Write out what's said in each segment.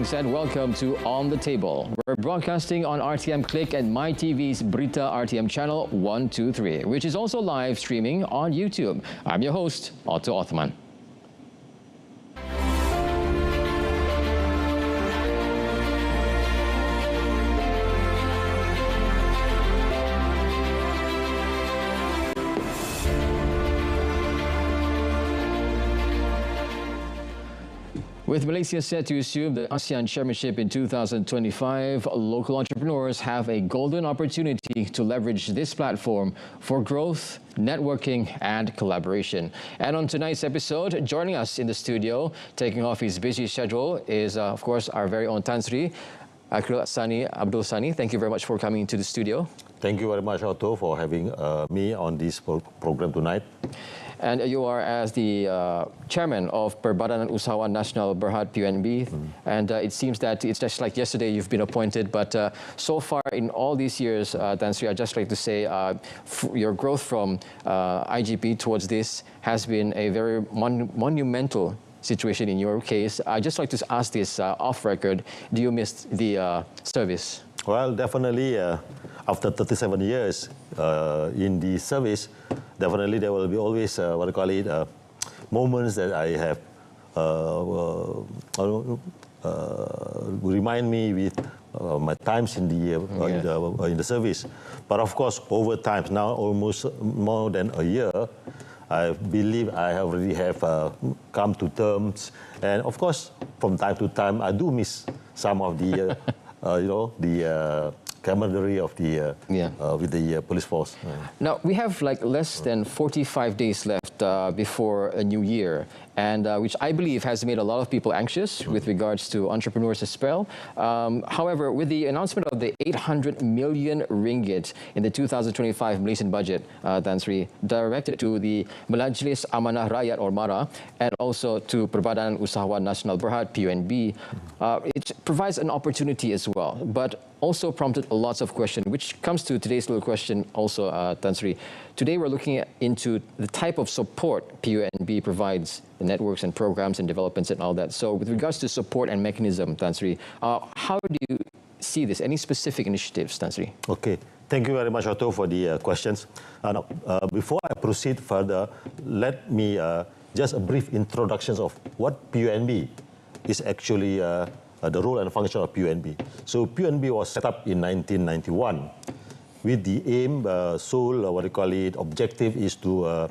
Greetings and welcome to On the Table. We're broadcasting on RTM Click and MyTV's Berita RTM channel 123, which is also live streaming on YouTube. I'm your host, Otto Othman. With Malaysia set to assume the ASEAN Chairmanship in 2025, local entrepreneurs have a golden opportunity to leverage this platform for growth, networking and collaboration. And on tonight's episode, joining us in the studio, taking off his busy schedule, is of course our very own Tan Sri Abdul Sani. Thank you very much for coming to the studio. Thank you very much, Otto, for having me on this program tonight. And you are as the chairman of Perkembangan Usahawan Nasional Berhad PUNB. And it seems that it's just like yesterday you've been appointed, but so far in all these years, Tan Sri, I'd just like to say your growth from IGP towards this has been a very monumental situation in your case. I'd just like to ask this off record, do you miss the service? Well, definitely after 37 years in the service, definitely there will be always, moments that I have remind me with my times in the service. But of course, over time, now almost more than a year, I believe I already have come to terms. And of course, from time to time, I do miss some of the, the camaraderie of the with the police force. Now we have like less than 45 days left before a new year, and which I believe has made a lot of people anxious with regards to entrepreneurs as well. However, with the announcement of the 800 million ringgit in the 2025 Malaysian budget, Tan Sri, directed to the Majlis Amanah Rakyat or MARA, and also to Perkembangan Usahawan Nasional Berhad PUNB, it provides an opportunity as well, but also prompted lots of questions, which comes to today's little question also, Tan Sri. Today we're looking into the type of support PUNB provides, the networks and programs and developments and all that. So with regards to support and mechanism, Tan Sri, how do you see this? Any specific initiatives, Tan Sri? Okay, thank you very much, Otto, for the questions. Now, before I proceed further, let me just a brief introduction of what PUNB is actually the role and function of PUNB. So PUNB was set up in 1991 with the aim, sole, objective is to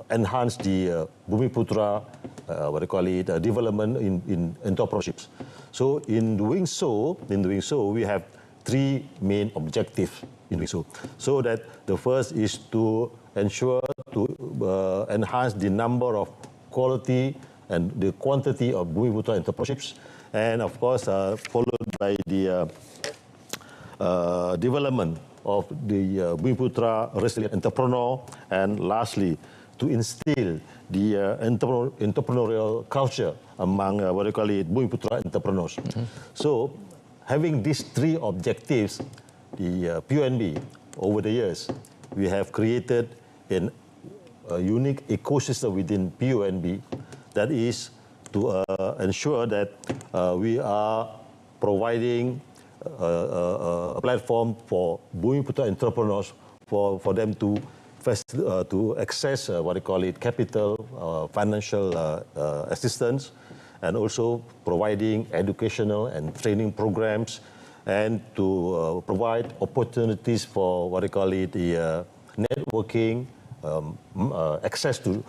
enhance the Bumiputra, development in entrepreneurships. So in doing so, we have three main objectives in doing so. So that the first is to ensure to enhance the number of quality and the quantity of Bumiputra entrepreneurships, and of course followed by the development of the Bumiputra resilient entrepreneur, and lastly to instill the entrepreneurial culture among Bumiputra entrepreneurs. So having these three objectives, the PUNB over the years, we have created a unique ecosystem within PUNB that is to ensure that we are providing a platform for Bumiputra entrepreneurs for them to access capital, financial assistance, and also providing educational and training programs, and to provide opportunities for the networking, access to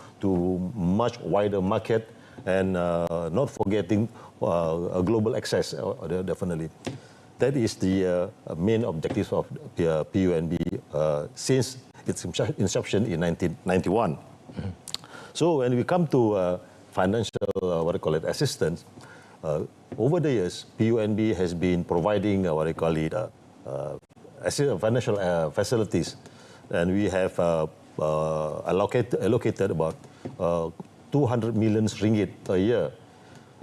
much wider market, and not forgetting a global access, definitely. That is the main objectives of the PUNB since its inception in 1991. So when we come to financial assistance, over the years, PUNB has been providing financial facilities, and we have allocated about 200 million ringgit a year.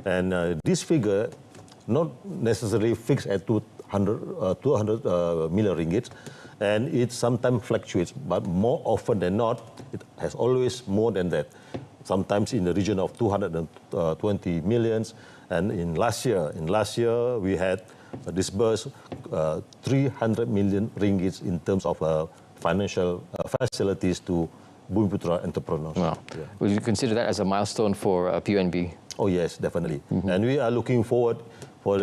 And this figure not necessarily fixed at 200 million ringgit, and it sometimes fluctuates, but more often than not, it has always more than that. sometimes in the region of 220 millions. And in last year we had disbursed 300 million ringgits in terms of financial facilities to Bumiputra entrepreneurs. Wow. Yeah. Would you consider that as a milestone for PNB? Oh yes, definitely. And we are looking forward for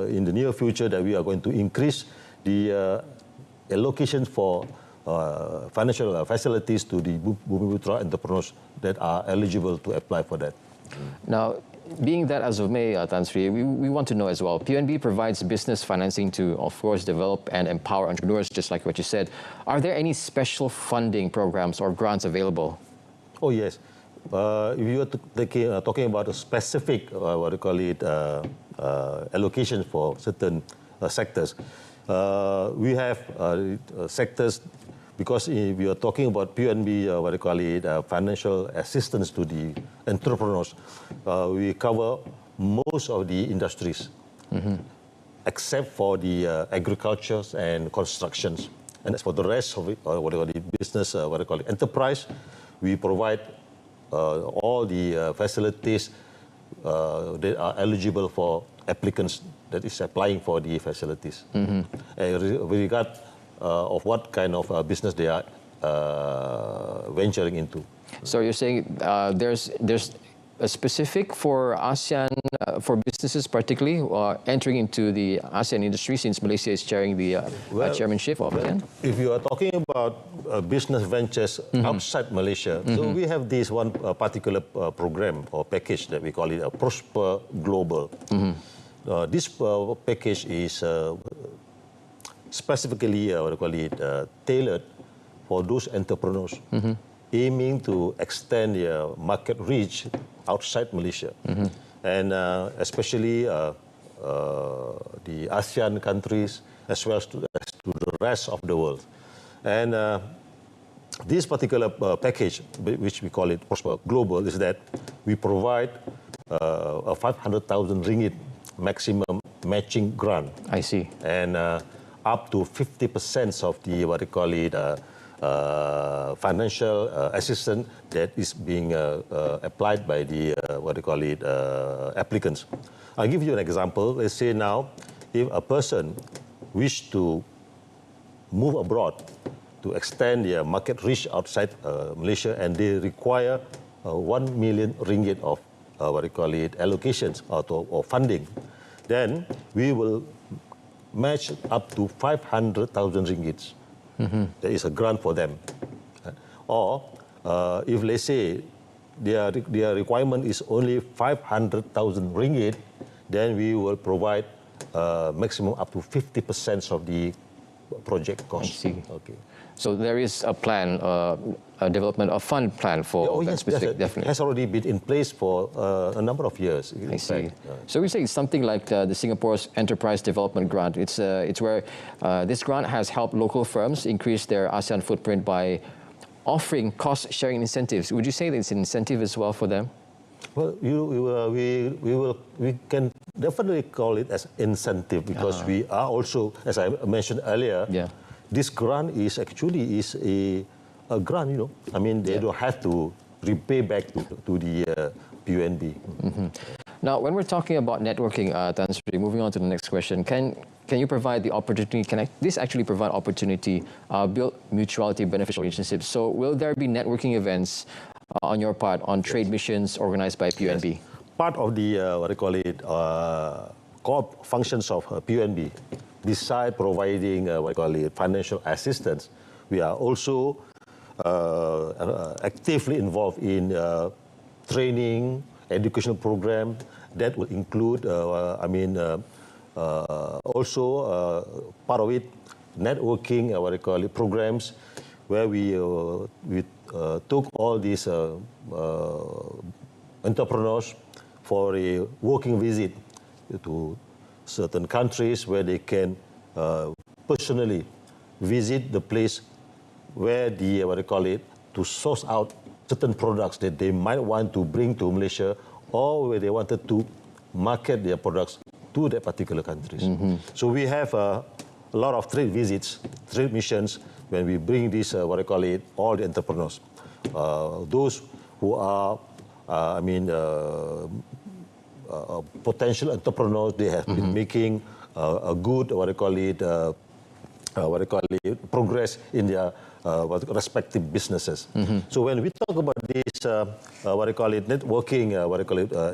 in the near future that we are going to increase the allocation for financial facilities to the Bumiputra entrepreneurs that are eligible to apply for that. Now, being that as of May, Tan Sri, we want to know as well, PNB provides business financing to, of course, develop and empower entrepreneurs, just like what you said. Are there any special funding programs or grants available? Oh, yes. If you are talking about a specific, allocation for certain sectors, we have sectors, because if we are talking about PNB, financial assistance to the entrepreneurs, we cover most of the industries, except for the agriculture and constructions. And as for the rest of it, business, enterprise, we provide all the facilities that are eligible for applicants that is applying for the facilities. With regard of what kind of business they are venturing into. So you're saying there's a specific for ASEAN, for businesses particularly, entering into the ASEAN industry, since Malaysia is chairing the chairmanship of ASEAN? If you are talking about business ventures outside Malaysia, so we have this one particular program or package that we call it a Prosper Global. This package is specifically tailored for those entrepreneurs aiming to extend their market reach outside Malaysia, and especially the ASEAN countries as well as to the rest of the world. And this particular package, which we call it Prosper Global, is that we provide a 500,000 ringgit maximum matching grant. I see. And up to 50% of the financial assistance that is being applied by the applicants. I'll give you an example. Let's say now, if a person wish to move abroad to extend their market reach outside Malaysia, and they require 1 million ringgit of allocations or funding, then we will match up to 500,000 ringgits. There is a grant for them. Or if let's say their requirement is only 500,000 ringgit, then we will provide maximum up to 50% of the project cost. I see. Okay. So there is a plan, a development, a fund plan for that specific, definitely. It has already been in place for a number of years. I see. So we say it's something like the Singapore's Enterprise Development Grant. It's where this grant has helped local firms increase their ASEAN footprint by offering cost-sharing incentives. Would you say that it's an incentive as well for them? Well, we can definitely call it as incentive, because we are also, as I mentioned earlier, this grant is actually a grant, I mean, they don't have to repay back to the PNB. Now, when we're talking about networking, Tan Sri, moving on to the next question, can you provide the opportunity, can this actually provide opportunity, build mutuality beneficial relationships? So will there be networking events on your part on trade missions organized by PNB? Yes. Part of the, core functions of PNB, besides providing financial assistance, we are also actively involved in training, educational program that will include, also part of it, networking, programs where we took all these entrepreneurs for a working visit to certain countries where they can personally visit the place where the, to source out certain products that they might want to bring to Malaysia, or where they wanted to market their products to their particular countries. So we have a lot of trade visits, trade missions, when we bring these, all the entrepreneurs. Those who are, potential entrepreneurs. They have been making a good, progress in their respective businesses. So when we talk about these, networking,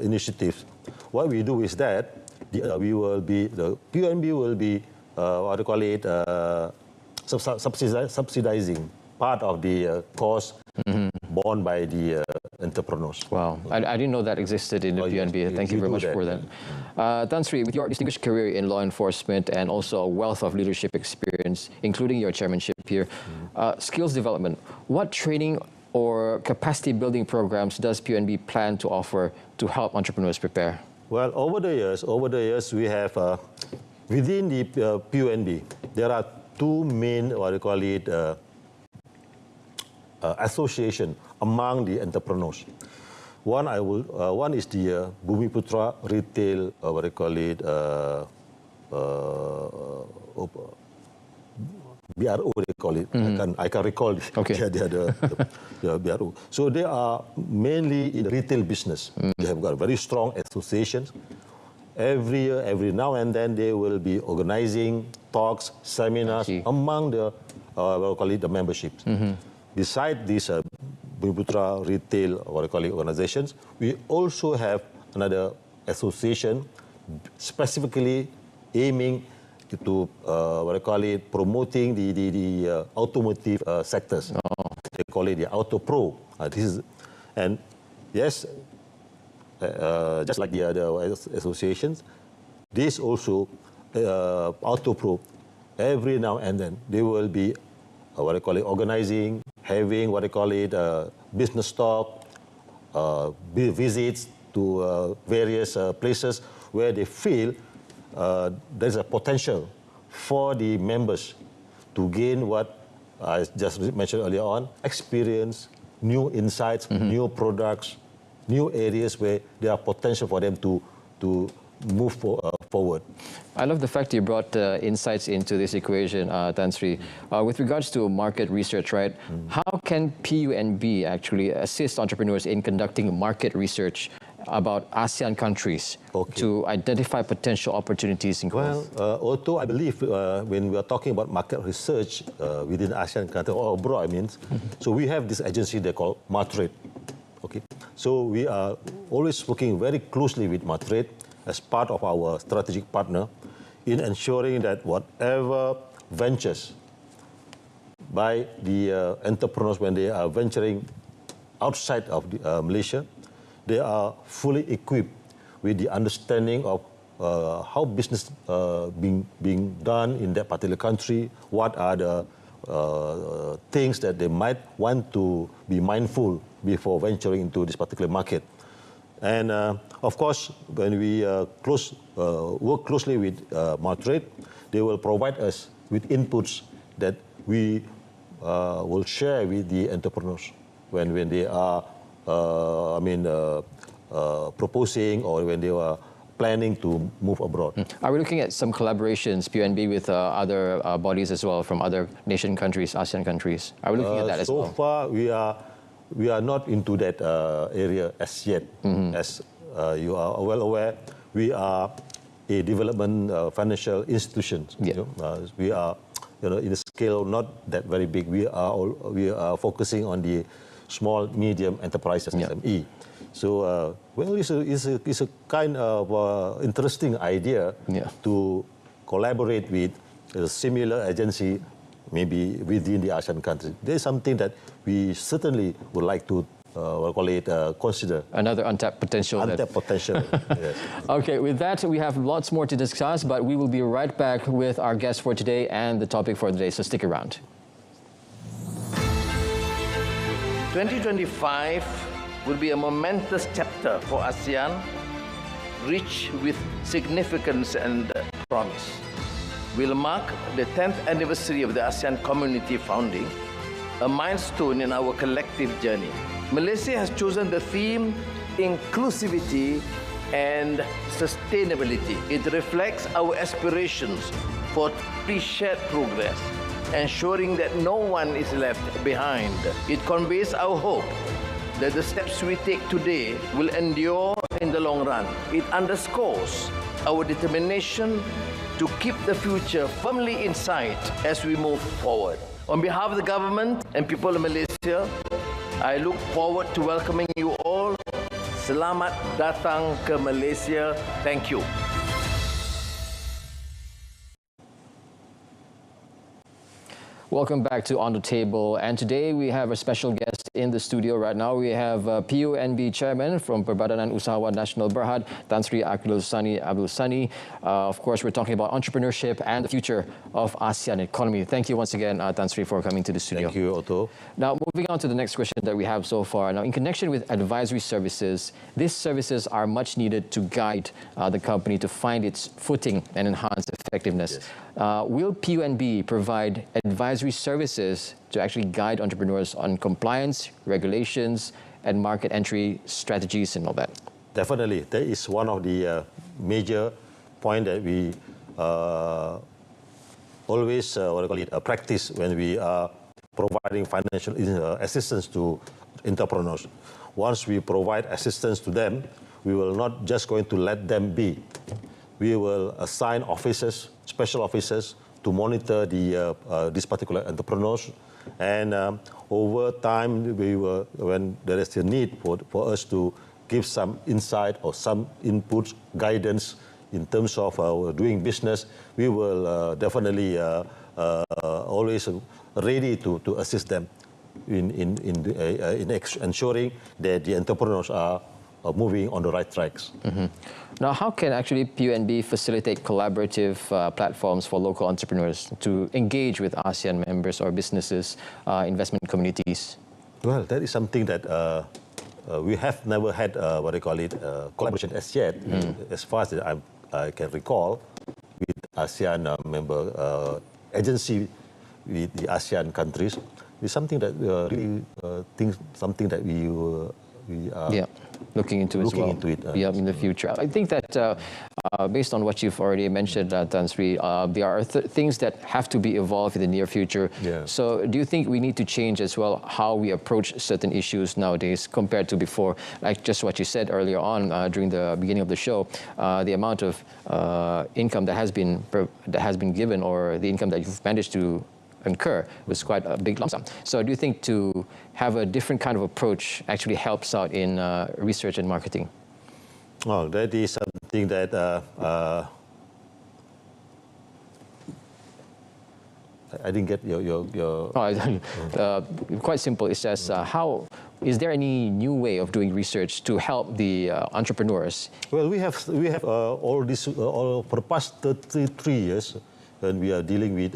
initiatives, what we do is that the PNB will be, subsidizing part of the cost borne by the entrepreneurs. Wow, I didn't know that existed in the PNB. Yes, Thank you very much for that. Tan Sri, with your distinguished career in law enforcement and also a wealth of leadership experience, including your chairmanship here, skills development, what training or capacity building programs does PNB plan to offer to help entrepreneurs prepare? Well, over the years, we have, within the PNB, there are two main, association among the entrepreneurs. One is the Bumiputra Retail, BRO they call it. I can recall it. Okay. The BRO. So they are mainly in the retail business. They have got very strong associations. Every year, every now and then, they will be organizing talks, seminars among the the memberships. Besides these Bumiputra Retail organizations, we also have another association specifically aiming to promoting the automotive sectors. They call it the Auto Pro. And yes, just like the other associations, this also Auto Pro, every now and then they will be organizing, having business talk, visits to various places where they feel there's a potential for the members to gain what I just mentioned earlier on, experience, new insights, new products, new areas where there are potential for them to move forward. I love the fact you brought insights into this equation, Tan Sri. With regards to market research, right? How can PUNB actually assist entrepreneurs in conducting market research about ASEAN countries to identify potential opportunities in growth? Well, although I believe when we are talking about market research within ASEAN countries or abroad, so we have this agency they call Matrade. Okay, so we are always working very closely with Matrade as part of our strategic partner in ensuring that whatever ventures by the entrepreneurs when they are venturing outside of Malaysia, they are fully equipped with the understanding of how business being done in that particular country, what are the things that they might want to be mindful before venturing into this particular market. And of course, when we work closely with Matrade, they will provide us with inputs that we will share with the entrepreneurs when they are proposing or when they are planning to move abroad. Are we looking at some collaborations, PNB, with other bodies as well from other nation countries, ASEAN countries? Are we looking at that as well? So far, we are not into that area as yet. As you are well aware, we are a development financial institution. We are, in a scale not that very big. We are focusing on the small, medium enterprises, SME. So, well, it's a kind of interesting idea to collaborate with a similar agency, maybe within the ASEAN countries. There's something that we certainly would like to consider. Another untapped potential. Untapped potential, yes. Okay, with that, we have lots more to discuss, but we will be right back with our guest for today and the topic for today, so stick around. 2025 will be a momentous chapter for ASEAN, rich with significance and promise. Will mark the 10th anniversary of the ASEAN community founding, a milestone in our collective journey. Malaysia has chosen the theme inclusivity and sustainability. It reflects our aspirations for shared progress, ensuring that no one is left behind. It conveys our hope that the steps we take today will endure in the long run. It underscores our determination to keep the future firmly in sight as we move forward. On behalf of the government and people of Malaysia, I look forward to welcoming you all. Selamat datang ke Malaysia. Thank you. Welcome back to On the Table, and today we have a special guest in the studio right now. We have PUNB Chairman from Perbadanan Usahawan Nasional Berhad, Tan Sri Abdul Sani. Of course, we're talking about entrepreneurship and the future of ASEAN economy. Thank you once again, Tan Sri, for coming to the studio. Thank you, Otto. Now, moving on to the next question that we have so far. Now, in connection with advisory services, these services are much needed to guide the company to find its footing and enhance effectiveness. Yes. Will PUNB provide advisory services to actually guide entrepreneurs on compliance, regulations, and market entry strategies and all that? Definitely. That is one of the major points that we always practice when we are providing financial assistance to entrepreneurs. Once we provide assistance to them, we will not just going to let them be. We will assign officers, special officers, to monitor these particular entrepreneurs. And over time, when there is a need for us to give some insight or some input, guidance in terms of doing business, we will definitely always ready to assist them in ensuring that the entrepreneurs are moving on the right tracks. Mm-hmm. Now, how can actually PUNB facilitate collaborative platforms for local entrepreneurs to engage with ASEAN members or businesses, investment communities? Well, that is something that we have never had, collaboration as yet, as far as I can recall, with ASEAN member agency with the ASEAN countries. It's something that really something that we are looking into in the future. I think that based on what you've already mentioned, Tan Sri, there are things that have to be evolved in the near future. Yeah. So do you think we need to change as well how we approach certain issues nowadays compared to before? Like just what you said earlier on during the beginning of the show, the amount of income that has been given, or the income that you've managed to incur, was quite a big lump sum. So do you think to have a different kind of approach actually helps out in research and marketing? Oh, that is something that I didn't get your... Quite simple. It's just is there any new way of doing research to help the entrepreneurs? Well, we have all this for the past 33 years. When we are dealing with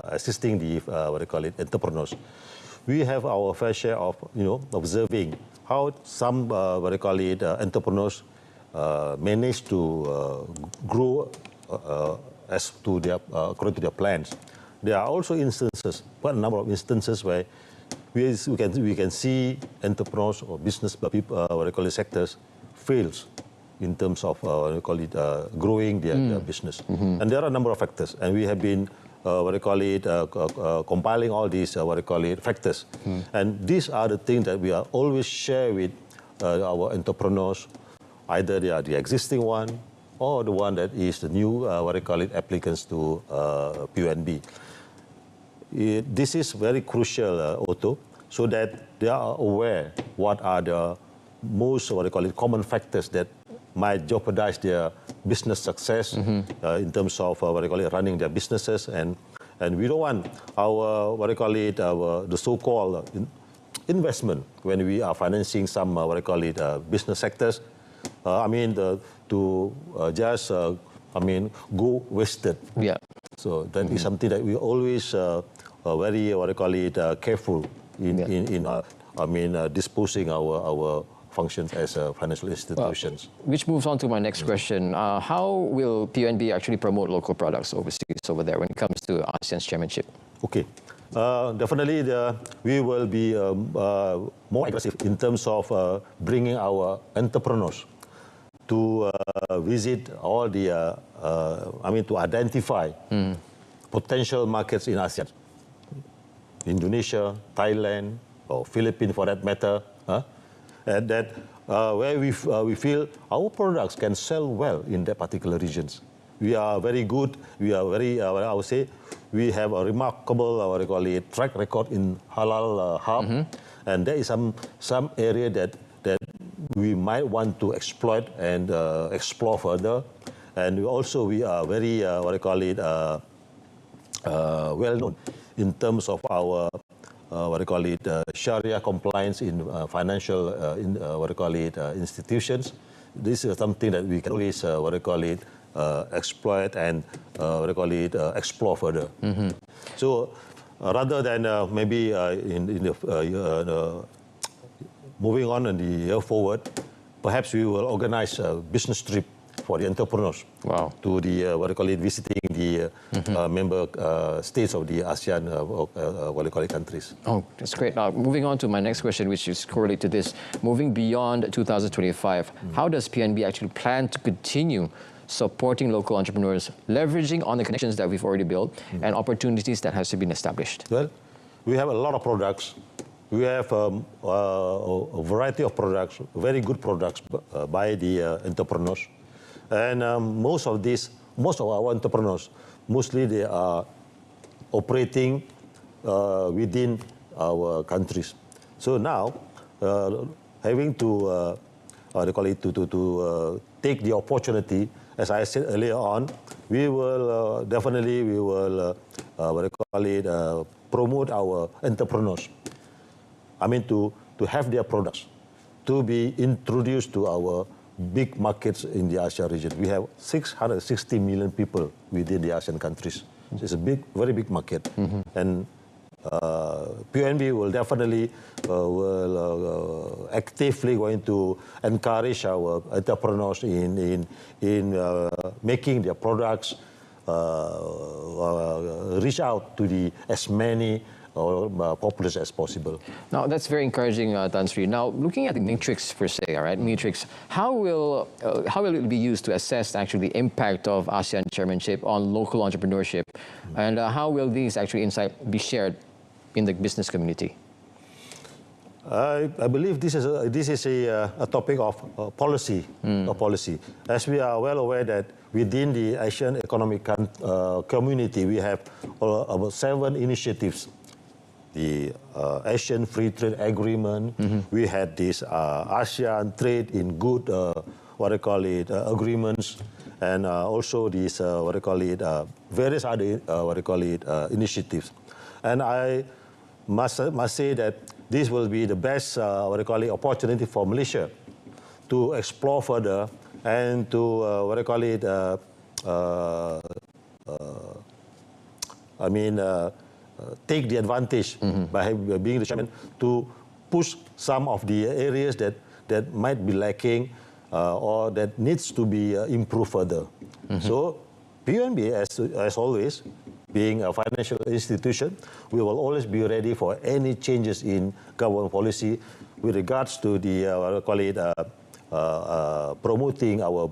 assisting the entrepreneurs, we have our fair share of observing how some entrepreneurs manage to grow as to their according to their plans. There are also instances, quite a number of instances where we can see entrepreneurs or business people sectors fails in terms of growing their business. Mm-hmm. And there are a number of factors, and we have been compiling all these factors. Mm. And these are the things that we are always share with our entrepreneurs, either they are the existing one or the one that is the new applicants to PUNB. This is very crucial, Otto, so that they are aware what are the most common factors that might jeopardize their business success in terms of running their businesses, and we don't want our the so-called investment when we are financing some business sectors. Just go wasted. Yeah. So that is something that we always very careful in disposing our functions as financial institutions. Well, which moves on to my next question. How will PUNB actually promote local products overseas over there when it comes to ASEAN's chairmanship? Okay. Definitely, we will be more aggressive in terms of bringing our entrepreneurs to visit all the, to identify potential markets in ASEAN. Indonesia, Thailand, or Philippines for that matter, and that where we feel our products can sell well in that particular regions. We are very good. We are very, I would say, we have a remarkable, what I call it, track record in halal hub, and there is some area that we might want to exploit and explore further. And also we are very, what I call it, well known in terms of our what I call it, Sharia compliance in financial, what I call it, institutions. This is something that we can always, what I call it, exploit and what I call it, explore further. So rather than maybe in the moving on in the year forward, perhaps we will organize a business trip for the entrepreneurs. Wow. To the, what I call it, visiting the member states of the ASEAN, what I call it, countries. Oh, that's great. Now, moving on to my next question, which is correlated to this. Moving beyond 2025, how does PNB actually plan to continue supporting local entrepreneurs, leveraging on the connections that we've already built and opportunities that has been established? Well, we have a lot of products. We have a variety of products, very good products by the entrepreneurs. And most of our entrepreneurs, mostly they are operating within our countries. So now, having to, they call it, to take the opportunity, as I said earlier on, we will definitely, we will, what they call it, promote our entrepreneurs. I mean, to have their products, to be introduced to our big markets in the ASEAN region. We have 660 million people within the ASEAN countries. So it's a big, very big market. And PNB will definitely actively going to encourage our entrepreneurs in making their products reach out to as many populace as possible. Now, that's very encouraging, Tan Sri. Now, looking at the matrix per se, all right, matrix, how will it be used to assess actually the impact of ASEAN chairmanship on local entrepreneurship, and how will these actually insights be shared in the business community? I believe this is a topic of policy. As we are well aware that within the Asian Economic Community, we have about 7 initiatives. The Asian Free Trade Agreement, we had this ASEAN Trade in Good, what I call it, agreements, and also these, what I call it, various other, what I call it, initiatives. And I must say that this will be the best, what I call it, opportunity for Malaysia to explore further and to, what I call it, take the advantage by being the chairman to push some of the areas that might be lacking or that needs to be improved further. So PNB, as always, being a financial institution, we will always be ready for any changes in government policy with regards to the, what I call it, promoting or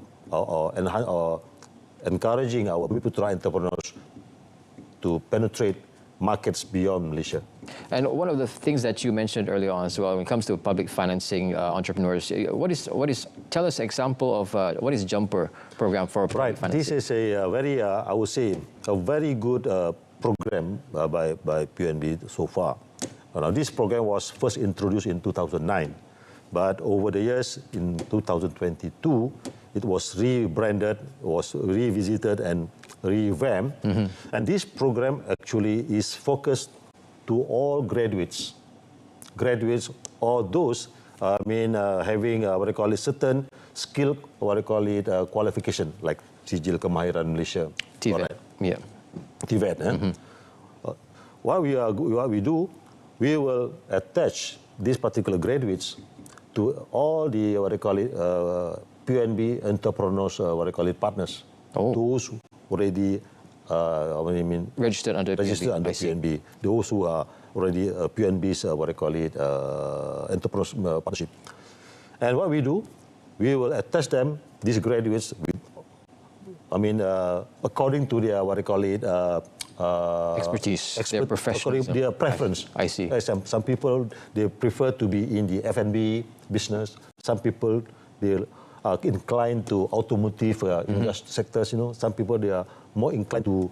encouraging our Bumi entrepreneurs to penetrate markets beyond Malaysia. And one of the things that you mentioned earlier on as well, when it comes to public financing entrepreneurs, tell us an example of what is Jumper program for public financing? This is a very, I would say, a very good program by PNB so far. Now, this program was first introduced in 2009, but over the years, in 2022, it was rebranded, was revisited and revamped. And this program actually is focused to all graduates or those having what I call it, certain skill, what I call it, qualification, like Sijil Kemahiran Malaysia. TVET, yeah. TVET. What we do, we will attach these particular graduates to all the, what I call it, PNB entrepreneurs, what I call it, partners. Those already, registered under PNB. Those who are already PNB's, what I call it, entrepreneurs partnership. And what we do, we will attach them, these graduates, with, according to their, what I call it, expertise, their professionalism. Their preference. I see. Some people, they prefer to be in the F&B business. Some people, they are inclined to automotive industry sectors. Some people, they are more inclined to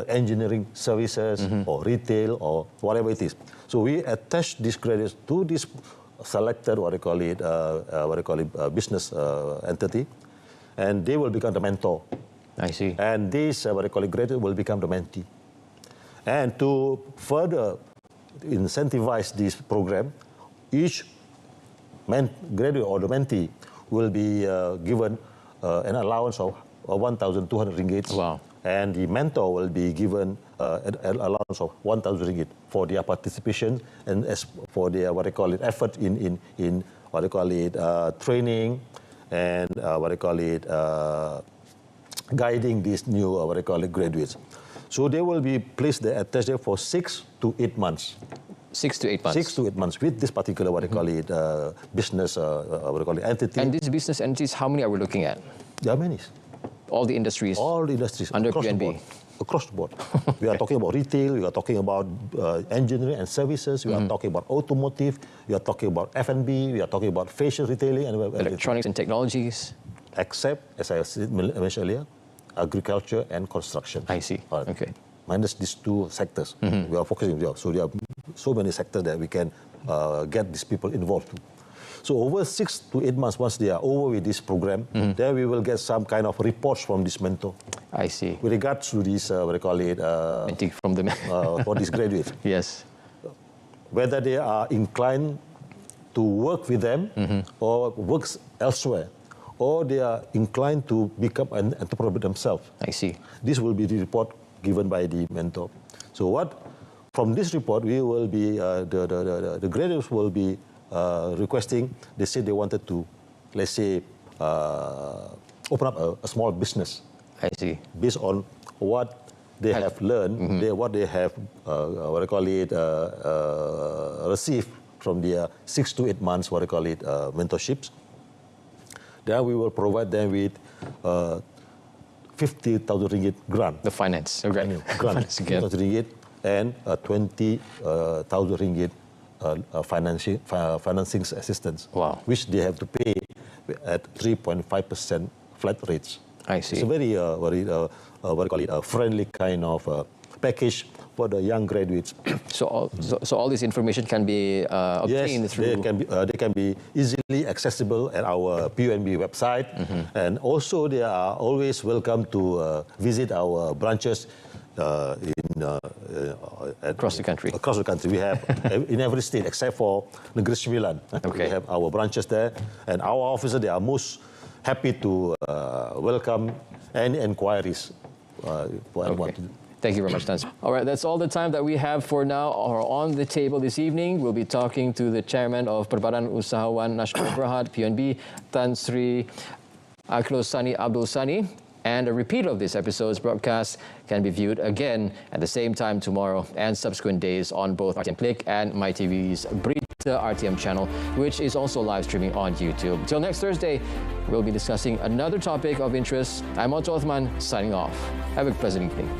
engineering services or retail or whatever it is. So we attach these graduates to this selected business entity, and they will become the mentor. I see. And this graduate will become the mentee. And to further incentivize this program, each graduate or the mentee will be given an allowance of 1,200 ringgit. Wow. And the mentor will be given an allowance of 1,000 ringgit for their participation and as for their effort in training and guiding these new graduates. So they will be placed there, attached there for 6 to 8 months. 6 to 8 months. 6 to 8 months with this particular business entity. And these business entities, how many are we looking at? There are many. All the industries. All the industries under across PNB. the board. Across the board. We are talking about retail. We are talking about engineering and services. We are talking about automotive. We are talking about F&B. We are talking about fashion retailing and electronics and technologies. Except, as I mentioned earlier, agriculture and construction. I see. Okay. Minus these two sectors. We are focusing on. So there are so many sectors that we can get these people involved to. So over 6 to 8 months, once they are over with this program, then we will get some kind of reports from this mentor. I see. With regards to this, from the for these graduates. Yes. Whether they are inclined to work with them or works elsewhere, or they are inclined to become an entrepreneur themselves. I see. This will be the report given by the mentor. So from this report, we will be, the graduates will be requesting, they said they wanted to, let's say, open up a small business. I see. Based on what they have learned, what they have, received from their 6 to 8 months, mentorships. Then we will provide them with 50,000 ringgit grant. The finance. Okay. Grant, 50,000 ringgit and 20,000 ringgit financing assistance. Wow. Which they have to pay at 3.5% flat rates. I see. It's a very, friendly kind of package for the young graduates. So all this information can be obtained through... Yes, they can be easily accessible at our PUNB website. And also they are always welcome to visit our branches across the country. Across the country. We have in every state except for Negeri Sembilan. Okay. We have our branches there. And our officers, they are most happy to welcome any inquiries for anyone to do. Thank you very much, Tan. All right, that's all the time that we have for now. Or on the table this evening, we'll be talking to the chairman of Perbadan Usahawan Nasional Berhad, PNB, Tan Sri Sani Abdul Sani. And a repeat of this episode's broadcast can be viewed again at the same time tomorrow and subsequent days on both RTM Click and MyTV's Berita RTM channel, which is also live streaming on YouTube. Till next Thursday, we'll be discussing another topic of interest. I'm Otto Othman, signing off. Have a pleasant evening.